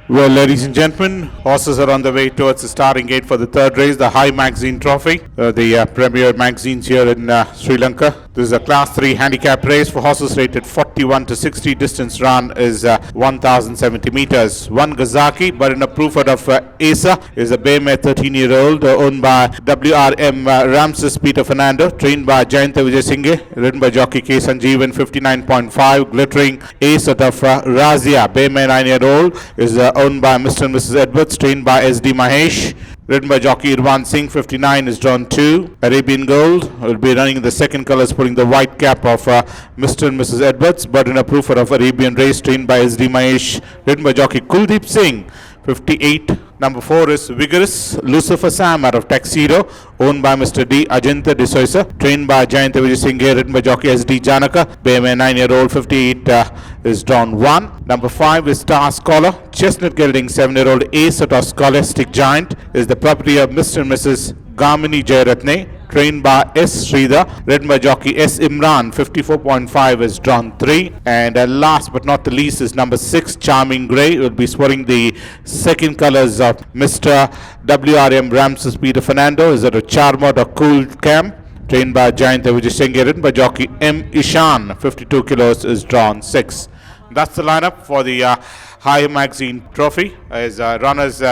Well, ladies and gentlemen, horses are on the way towards the starting gate for the third race, the High Magazine Trophy, the premier magazines here in Sri Lanka. This is a Class 3 handicap race for horses rated 41 to 60. Distance run is 1,070 meters. One Gazaki, but in a proof out of Asa, is a bay mare 13-year-old owned by WRM Ramses Peter Fernando, trained by Jayantha Wijesinghe, ridden by jockey K. Sanjeevan, 59.5. Glittering Ace out of Razia, bay mare 9-year-old, is owned by Mr. and Mrs. Edwards, trained by SD Mahesh, ridden by jockey Irwan Singh, 59, is drawn 2. Arabian Gold will be running in the second colors, putting the white cap of Mr. and Mrs. Edwards, but in a proof of Arabian race, trained by SD Mahesh, ridden by jockey Kuldeep Singh, 58. Number 4 is Vigorous, Lucifer Sam out of Taxido, owned by Mr. D Ajantha de Soyza, trained by Jayantha Wijesinghe, ridden by jockey D Janaka, Bayman 9-year-old, 58, is drawn 1. Number 5 is Star Scholar, Chestnut Gelding 7-year-old Ace out of Scholastic Giant, is the property of Mr. and Mrs. Gamini Jayaratne, trained by S. Sridhar, ridden by jockey S. Imran, 54.5, is drawn 3. And last but not the least is number 6, Charming Grey, will be swearing the second colors of Mr. WRM Ramses Peter Fernando, is at a Charmot or Cool Camp, trained by Jayantha Wijesinghe, ridden by jockey M. Ishan, 52 kilos, is drawn 6. That's the lineup for the High Magazine Trophy as runners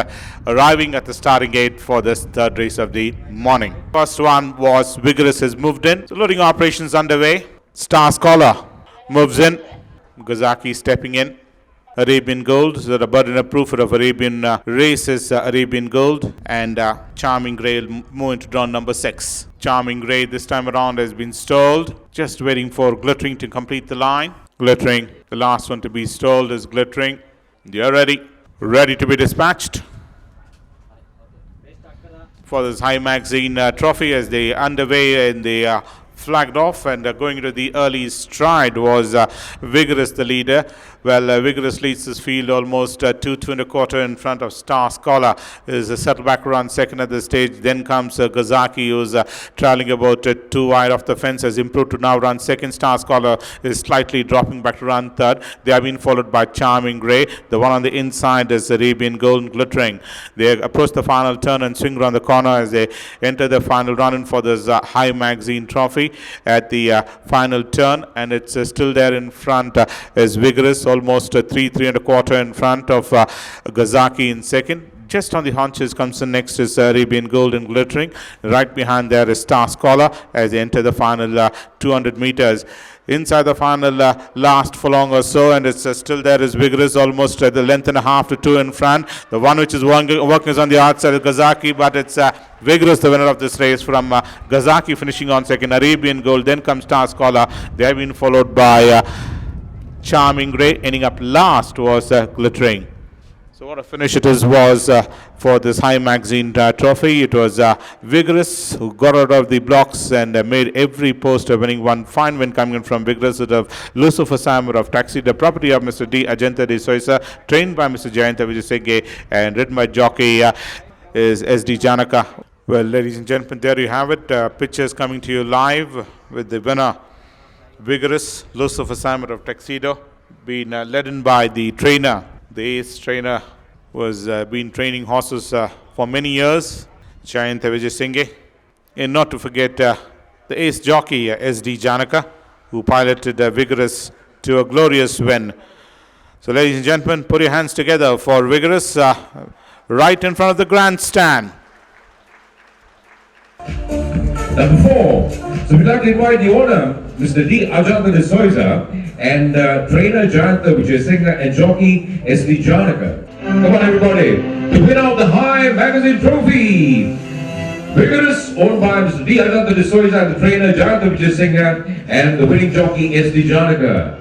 arriving at the starting gate for this third race of the morning. First one was Vigorous, has moved in. So loading operations underway. Star Scholar moves in. Gazaki stepping in. Arabian Gold, so the burden of proof of Arabian race is Arabian Gold, and Charming Grey will move into draw number 6. Charming Grey this time around has been stalled, just waiting for Glittering to complete the line. Glittering, the last one to be stalled is Glittering. You're ready to be dispatched for this High Magazine Trophy as they underway in the flagged off, and going into the early stride was Vigorous, the leader. Well, Vigorous leads this field almost 2.25 in front of Star Scholar, is a settle back around second at this stage. Then comes Gazaki, who's traveling about 2 wide off the fence, has improved to now run second. Star Scholar is slightly dropping back to run third. They have been followed by Charming Grey. The one on the inside is Arabian Gold and Glittering. They approach the final turn and swing around the corner as they enter the final run-in for this High Magazine Trophy at the final turn, and it's still there in front is Vigorous, almost 3.25 in front of Gazaki in second. Just on the haunches comes the next is Arabian Gold and Glittering. Right behind there is Star Scholar as they enter the final 200 meters. Inside the final last furlong or so, and it's still there is Vigorous, almost the length and a half to 2 in front. The one which is working is on the outside of Gazaki, but it's Vigorous, the winner of this race, from Gazaki finishing on second. Arabian Gold, then comes Star Scholar. They have been followed by Charming Grey. Ending up last was Glittering. So what a finish it was for this High Magazine Trophy. It was Vigorous who got out of the blocks and made every post of winning. One fine win coming in from Vigorous of Lucifer Samer of Taxido, the property of Mr. D Ajantha de Soyza, trained by Mr. Jayantha Wijesinghe, and ridden by jockey is D Janaka. Well, ladies and gentlemen, there you have it. Pictures coming to you live with the winner, Vigorous, Lucifer Samer of Taxido, being led in by the trainer. The ace trainer was been training horses for many years, Jayantha Wijesinghe. And not to forget the ace jockey, SD Janaka, who piloted Vigorous to a glorious win. So ladies and gentlemen, put your hands together for Vigorous right in front of the grandstand. Number 4. So we'd like to invite the owner, Mr. D Ajantha de Soyza, and trainer Jayantha Wijesinghe and jockey D Janaka. Come on everybody, the winner of the High Magazine Trophy, Vigorous, owned by Mr. D Ajantha de Soyza and the trainer Jayantha Wijesinghe, and the winning jockey D Janaka.